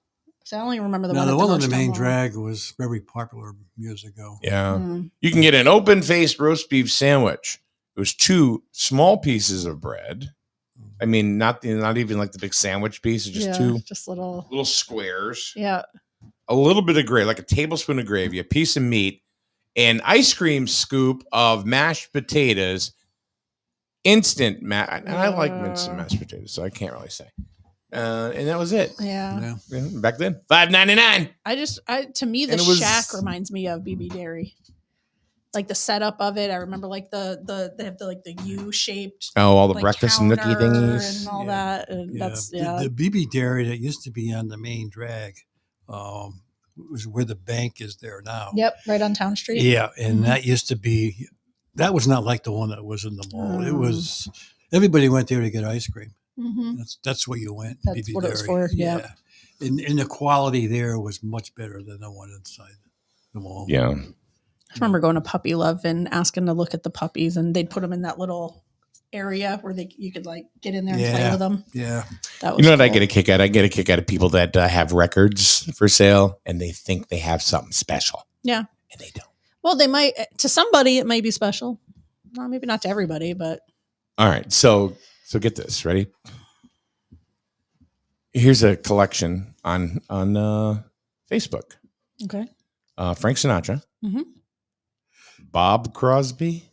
So I only remember the Now, one the at one on the Norristown main Mall. drag was very popular years ago. Yeah. Mm. You can get an open-faced roast beef sandwich. It was 2 small pieces of bread. I mean, not even like the big sandwich piece, it's just 2 just little squares. yeah. A little bit of gravy, like a tablespoon of gravy, a piece of meat, an ice cream scoop of mashed potatoes, instant and I like instant mashed potatoes, so I can't really say. And that was it. Yeah. Yeah. Yeah, back then, $5.99. To me the And it was- shack reminds me of BB Dairy. Like the setup of it. I remember like they have the U-shaped Oh, all the like, breakfast nookie counter thingies. and all Yeah. that. And Yeah. that's The BB Dairy that used to be on the main drag was where the bank is there now. Yep, right on Town Street. Yeah, and Mhm. that was not like the one that was in the mall. It Oh. was everybody went there to get ice cream. Hmm. That's where you went. That's BB what it was Dairy. for, yeah. And the quality there was much better than the one inside the mall. Yeah. I remember going to Puppy Love and asking to look at the puppies, and they'd put them in that little area where you could like get in there and play Yeah. with them. Yeah. That was You know what I cool. get a kick out? I get a kick out of people that have records for sale and they think they have something special. Yeah. And they don't. Well, they might to somebody it may be special. Well, maybe not to everybody, but All right. So get this. Ready? Here's a collection on Facebook. okay. Frank Sinatra. Mhm. Bob Crosby.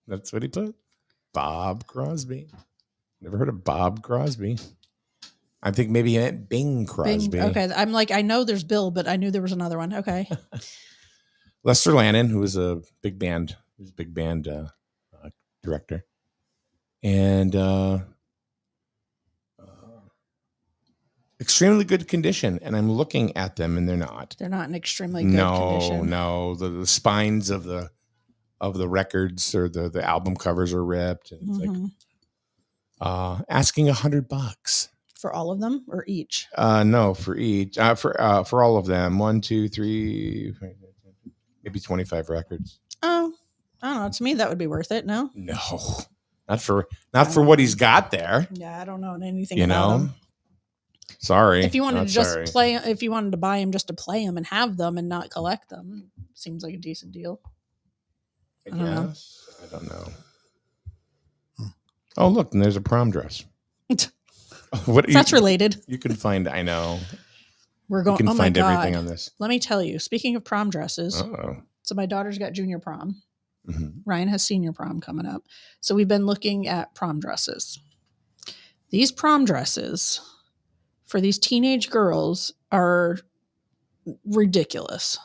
That's what he put. Bob Crosby. Never heard of Bob Crosby. I think maybe he meant Bing Crosby. Bing, okay. I'm like, I know there's Bill, but I knew there was another one. Okay. Lester Lannon, who was a big band, director, and extremely good condition. And I'm looking at them, and they're not. They're not in extremely good condition. No. The spines of the records or the album covers are ripped. And it's Mhm. like asking $100. For all of them or each? No, for each. For all of them. 1, 2, 3, Maybe 25 records. Oh, I don't know. To me, that would be worth it. No. No, not for what he's got there. Yeah, I don't know anything You about know. him. Sorry. If you wanted not to just sorry. play, if you wanted to buy them just to play them and have them and not collect them, seems like a decent deal. I don't know. guess. I don't know. Oh, look, and there's a prom dress. What That's related. You can find. I know. We're You going. can Oh my find everything god! on this. Let me tell you. Speaking of prom dresses, Oh. so my daughter's got junior prom. Mhm. Ryan has senior prom coming up. So we've been looking at prom dresses. These prom dresses for these teenage girls are ridiculous.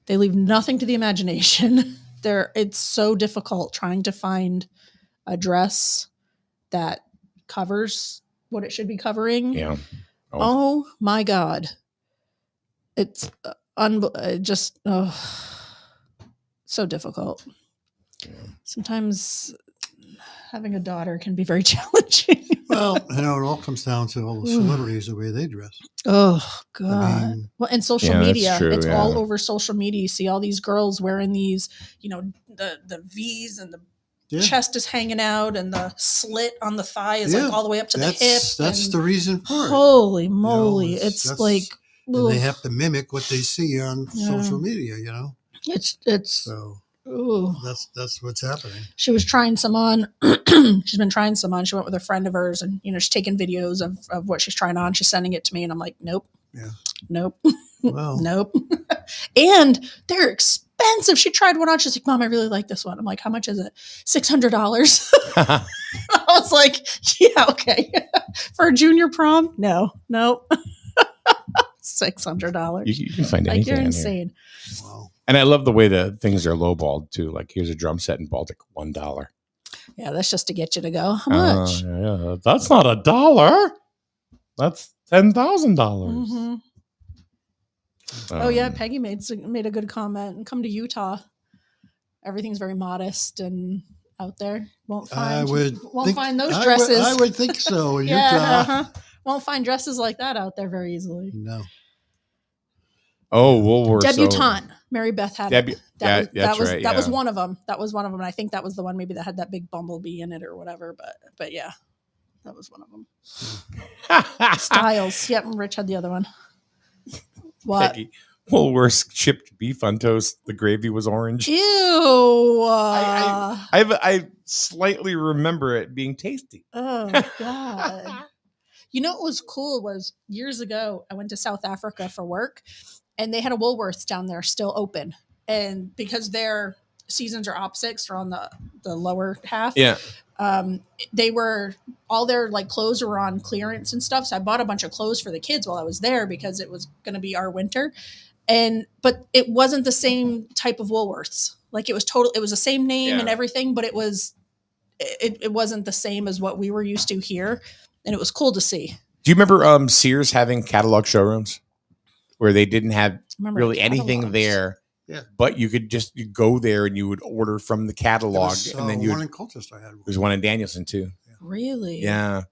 They leave nothing to the imagination. It's so difficult trying to find a dress that covers what it should be covering. Yeah. Oh my God. It's just so difficult. Yeah. Sometimes having a daughter can be very challenging. Well, it all comes down to all the celebrities, the way they dress. Oh God. I mean, Well, and social Yeah, that's media, true, it's yeah. all over social media. You see all these girls wearing these, the V's and the yeah, chest is hanging out and the slit on the thigh is like Yeah, all the way up to the hip. that's and the reason for it. holy moly. it's- It's that's- like, And they ugh. have to mimic what they see on Yeah. social media, it's, So ooh. that's what's happening. She was trying some on. She's been trying some on. She went with a friend of hers and, she's taking videos of what she's trying on. She's sending it to me and I'm like, nope. Yeah. Nope. Well, Nope. And they're expensive. She tried one on. She's like, Mom, I really like this one. I'm like, how much is it? $600. I was like, yeah, okay. For a junior prom? No. $600. You can find Like, anything. you're on here. insane. wow. And I love the way the things are lowballed too. Like here's a drum set in Baltic, $1. Yeah, that's just to get you to go. How much? Yeah, that's not $1. That's $10,000. Mm-hmm. Oh yeah, Peggy made a good comment. And come to Utah, everything's very modest and out there. Won't find those dresses. I would think so. In yeah, Utah. uh-huh. Won't find dresses like that out there very easily. No. Oh, Woolworths. Debutante. Mary Beth had it. That's right. That was one of them. That was one of them. And I think that was the one maybe that had that big bumblebee in it or whatever. But yeah, that was one of them. Styles. Yep, Rich had the other one. What? Peggy, Woolworths chipped beef on toast. The gravy was orange. Ew. I slightly remember it being tasty. Oh God. You know what was cool was years ago I went to South Africa for work and they had a Woolworths down there still open. And because their seasons are opposites or on the lower half, Yeah. they were all their like clothes were on clearance and stuff. So I bought a bunch of clothes for the kids while I was there because it was going to be our winter. But it wasn't the same type of Woolworths. Like it was the same name and everything, but it wasn't the same as what we were used to here. And it was cool to see. Do you remember Sears having catalog showrooms where they didn't have Remember really the anything catalogs. there? Yeah. But you go there and you would order from the catalog, and then one in Colchester I had one. there's one in Danielson too. Really? Yeah.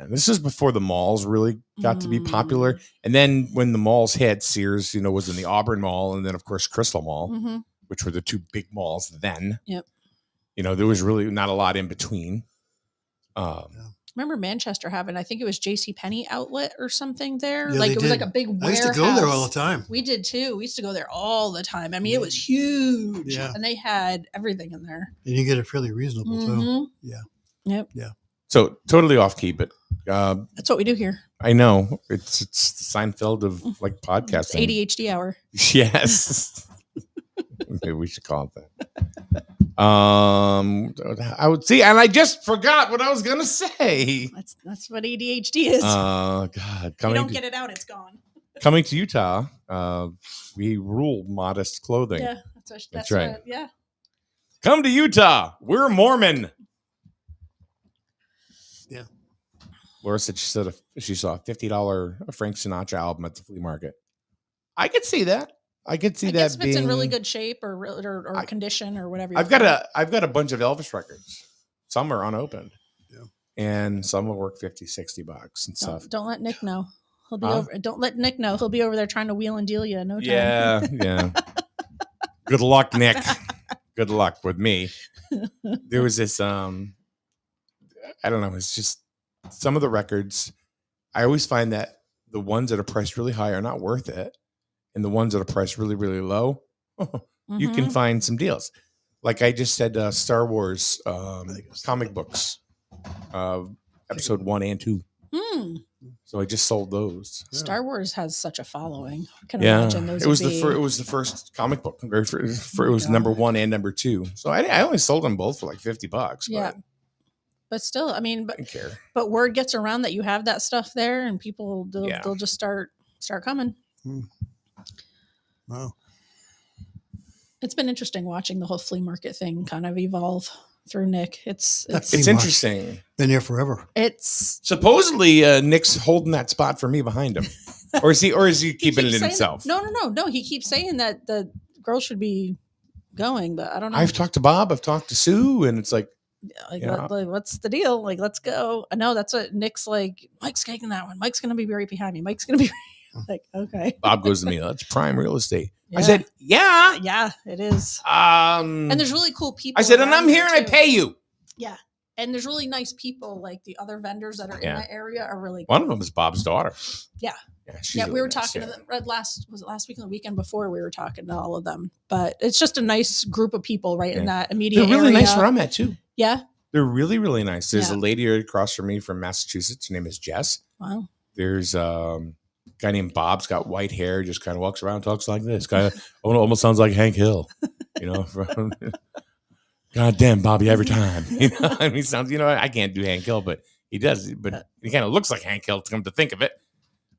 This is before the malls really got to be popular. And then when the malls hit, Sears, was in the Auburn Mall, and then of course Crystal Mall, Mm-hmm. which were the two big malls then. Yep. There was really not a lot in between. Remember Manchester having, I think it was JCPenney outlet or something there. Yeah, like they it was like did. a big I warehouse. used to go there all the time. We did too. We used to go there all the time. I mean, it was huge. Yeah. And they had everything in there. And you get it fairly reasonable too. Mhm. Yeah. Yep. Yeah. So totally off key, but That's what we do here. I know it's the Seinfeld of like It's podcasting. ADHD hour. Yes. Maybe we should call it that. I would see, and I just forgot what I was gonna say. That's what ADHD is. God, you don't get it out, it's gone. coming to Utah, we rule modest clothing. Yeah, that's right. What, yeah. Come to Utah. We're Mormon. Yeah. Laura said she saw a $50 Frank Sinatra album at the flea market. I could see that. I could see I that guess if being it's in really good shape or condition or whatever. I've got a bunch of Elvis records. Some are unopened. Yeah. And some will work $50-$60 and stuff. Don't let Nick know. He'll be over. Don't let Nick know. He'll be over there trying to wheel and deal you. No time. Yeah, yeah. Good luck, Nick. Good luck with me. There was this, I don't know. It's just some of the records. I always find that the ones that are priced really high are not worth it. And the ones that are priced really, really low, you can find some deals. Like I just said, Star Wars comic books, episode 1 and 2. So I just sold those. Star Wars has such a following. I can imagine those. It was the first comic book. It was number 1 and number 2. So I only sold them both for like $50. Yeah. But still, I mean, I don't care. But word gets around that you have that stuff there, and people they'll just start coming. Wow. It's been interesting watching the whole flea market thing kind of evolve through Nick. It's interesting. Been here forever. It's supposedly Nick's holding that spot for me behind him, or is he keeping it in himself? No. He keeps saying that the girls should be going, but I don't know. I've talked to Bob. I've talked to Sue, and it's like what's the deal? Like, let's go. I know that's what Nick's like. Mike's taking that one. Mike's gonna be right behind me. Mike's gonna be like, okay. Bob goes to me. That's prime real estate. Yeah. I said, yeah, it is. And there's really cool people. I said, and I'm here and I pay you. Yeah. And there's really nice people. Like the other vendors that are in that area are really cool. One of them is Bob's daughter. Yeah. Yeah, we were talking to them last week and the weekend before we were talking to all of them. But it's just a nice group of people in that immediate area. They're really nice where I'm at too. Yeah. They're really, really nice. There's a lady across from me from Massachusetts. Her name is Jess. Wow. There's guy named Bob's got white hair, just kind of walks around, talks like this. Guy almost sounds like Hank Hill, from God damn Bobby every time. I mean, sounds. I can't do Hank Hill, but he does. But he kind of looks like Hank Hill. Come to think of it.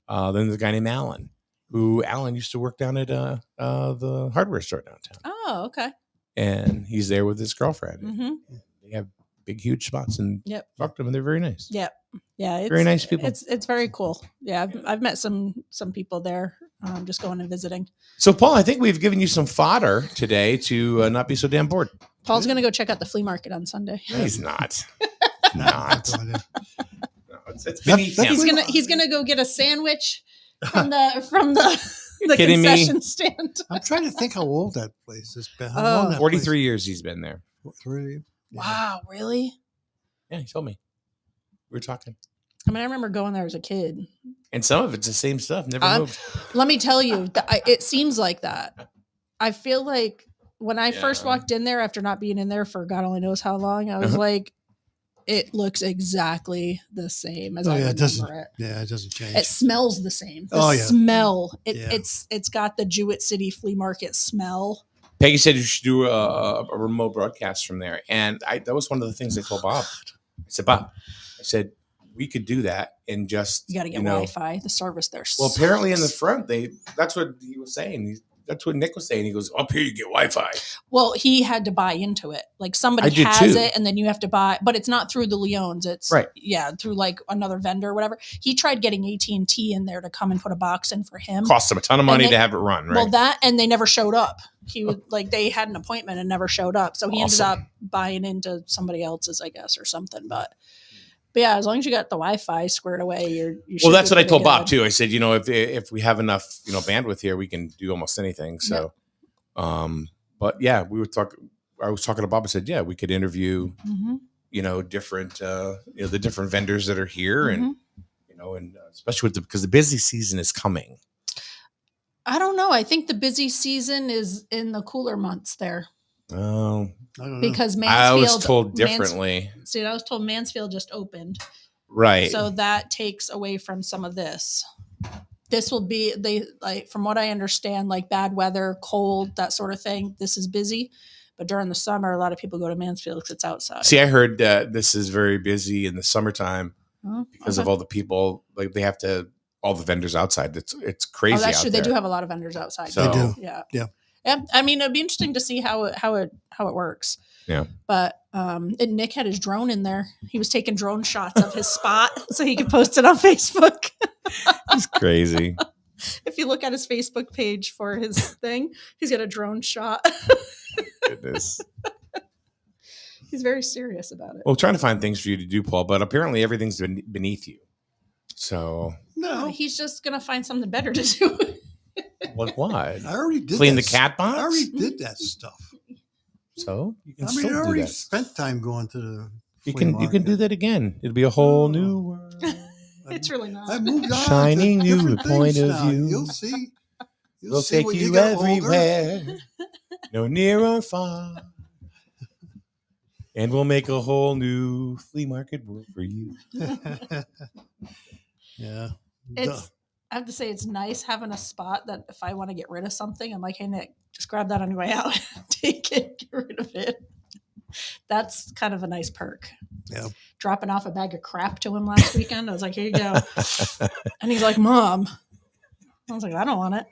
Then there's a guy named Alan, Alan used to work down at the hardware store downtown. Oh, okay. And he's there with his girlfriend. Mm-hmm. They have big, huge spots, and talk to them, and they're very nice. Yep. Yeah, it's very nice people. It's very cool. Yeah, I've met some people there, just going and visiting. So, Paul, I think we've given you some fodder today to not be so damn bored. Paul's going to go check out the flea market on Sunday. No, he's not. Not. No, it's beneath him. He's gonna go get a sandwich from the concession stand. I'm trying to think how old that place has been. 43 years he's been there. 43. Yeah. Wow, really? Yeah, he told me. We were talking. I mean, I remember going there as a kid. And some of it's the same stuff. Never moved. Let me tell you, it seems like that. I feel like when I first walked in there after not being in there for God only knows how long, I was like, it looks exactly the same as I remember it. Yeah, it doesn't change. It smells the same. Smell. It's got the Jewett City flea market smell. Peggy said you should do a remote broadcast from there. And that was one of the things I told Bob. I said, Bob, we could do that and just, you got to get Wi-Fi. The service there. Well, apparently in the front, that's what he was saying. That's what Nick was saying. He goes, up here, you get Wi-Fi. Well, he had to buy into it. Like somebody has it and then you have to buy, but it's not through the Leons. It's through like another vendor or whatever. He tried getting AT&T in there to come and put a box in for him. Cost him a ton of money to have it run, right? Well, and they never showed up. He would they had an appointment and never showed up. So he ended up buying into somebody else's, I guess, or something. But yeah, as long as you got the Wi-Fi squared away, you should. Well, that's what I told Bob too. I said, if we have enough, bandwidth here, we can do almost anything. So, but yeah, we would talk. I was talking to Bob. I said, yeah, we could interview, different, the different vendors that are here, and and especially because the busy season is coming. I don't know. I think the busy season is in the cooler months there. Oh. I don't know. Because Mansfield. I was told differently. I was told Mansfield just opened. Right. So that takes away from some of this. This will be from what I understand, like bad weather, cold, that sort of thing. This is busy. But during the summer, a lot of people go to Mansfield because it's outside. See, I heard that this is very busy in the summertime because of all the people. Like they have to, all the vendors outside. It's crazy. Oh, that's true. There. They do have a lot of vendors outside. So, they do. Yeah. Yeah. Yeah, I mean, it'd be interesting to see how it works. Yeah. But and Nick had his drone in there. He was taking drone shots of his spot so he could post it on Facebook. He's crazy. If you look at his Facebook page for his thing, he's got a drone shot. Goodness. He's very serious about it. Well, trying to find things for you to do, Paul, but apparently everything's beneath you. So no, he's just gonna find something better to do. Like what? I already did Clean the that. cat box? I already did that stuff. So you can I mean, still I do already that. spent time going to the. You flea can do market. that again. It'll be a whole Oh. new world. It's really not. I moved on Shining to new different point things of now. view. You'll see. We'll see take when you get older. everywhere, no near or far. And we'll make a whole new flea market world for you. Yeah. It's. I have to say, it's nice having a spot that if I want to get rid of something, I'm like, hey Nick, just grab that on your way out, take it, get rid of it. That's kind of a nice perk. Yeah. Dropping off a bag of crap to him last weekend, I was like, here you go, and he's like, Mom. I was like, I don't want it.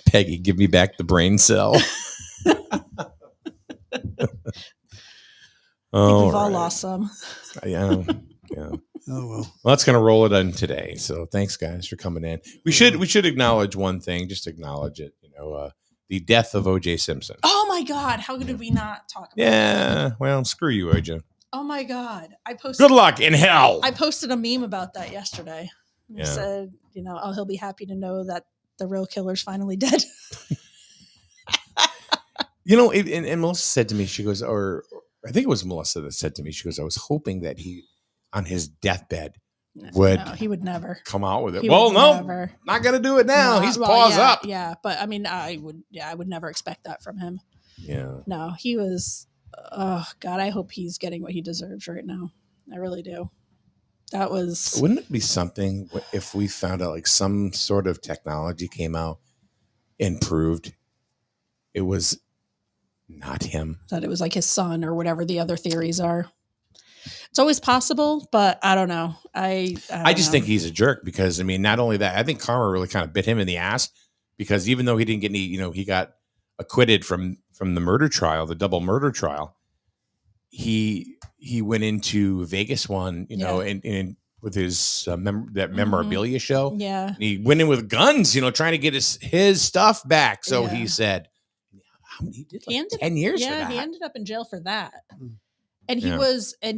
Peggy, give me back the brain cell. I think we've all right. lost some. Yeah. Yeah. Oh well. Well, that's going to roll it on today. So thanks, guys, for coming in. We should acknowledge one thing. Just acknowledge it. The death of O.J. Simpson. Oh my God, how did we not talk about that? Yeah. Well, screw you, O.J. Oh my God, I posted. Good luck in hell. I posted a meme about that yesterday. I Yeah. said, oh, he'll be happy to know that the real killer's finally dead. And Melissa said to me, she goes, or I think it was Melissa that said to me, she goes, I was hoping that he, on his deathbed, would No, he would never. come out with it. He Well, would no, never. not going to do it now. No, He's well, paws yeah, up. Yeah, but I mean, I would never expect that from him. Yeah. No, he was. Oh God, I hope he's getting what he deserves right now. I really do. That was. Wouldn't it be something if we found out like some sort of technology came out and proved it was not him? That it was like his son or whatever the other theories are. It's always possible, but I don't know. I just think he's a jerk because, I mean, not only that, I think karma really kind of bit him in the ass because even though he didn't get any, he got acquitted from the murder trial, the double murder trial, he went into Vegas one, and with his memorabilia show. Yeah. And he went in with guns, trying to get his stuff back. So he said, he did like 10 years for that. Yeah, he ended up in jail for that. And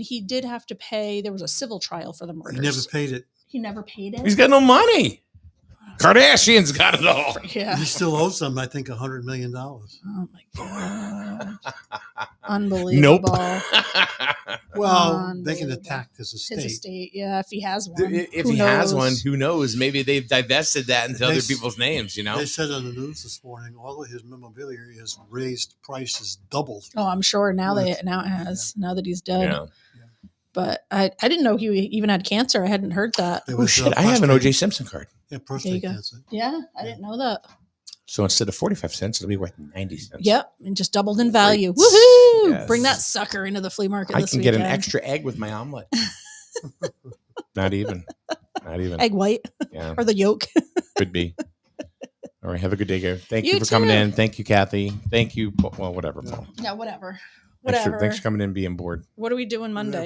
he did have to pay. There was a civil trial for the murders. He never paid it. He never paid it. He's got no money. Kardashians got it all. Yeah. He still owes them, I think, $100 million. Oh my God. Unbelievable. Nope. Well, they can attack his estate. His estate, yeah, if he has one. If Who he has knows? one, who knows? Maybe they've divested that into other people's names, They said on the news this morning, all of his memorabilia has raised prices doubled. Oh, I'm sure now it has. Now that he's dead. Yeah. But I didn't know he even had cancer. I hadn't heard that. Oh shit! I have an O.J. Simpson card. Yeah, prostate cancer. Yeah, I didn't know that. So instead of 45 cents, it'll be worth 90 cents. Yep, and just doubled in value. Woohoo! Yes. Bring that sucker into the flea market. I this can weekend. get an extra egg with my omelet. Not even. Egg white. Yeah. Or the yolk. Could be. All right. Have a good day, guys. Thank you You for coming too. in. Thank you, Kathy. Thank you. Well, whatever, Paul. Yeah, whatever. Thanks for coming in and being bored. What are we doing Monday?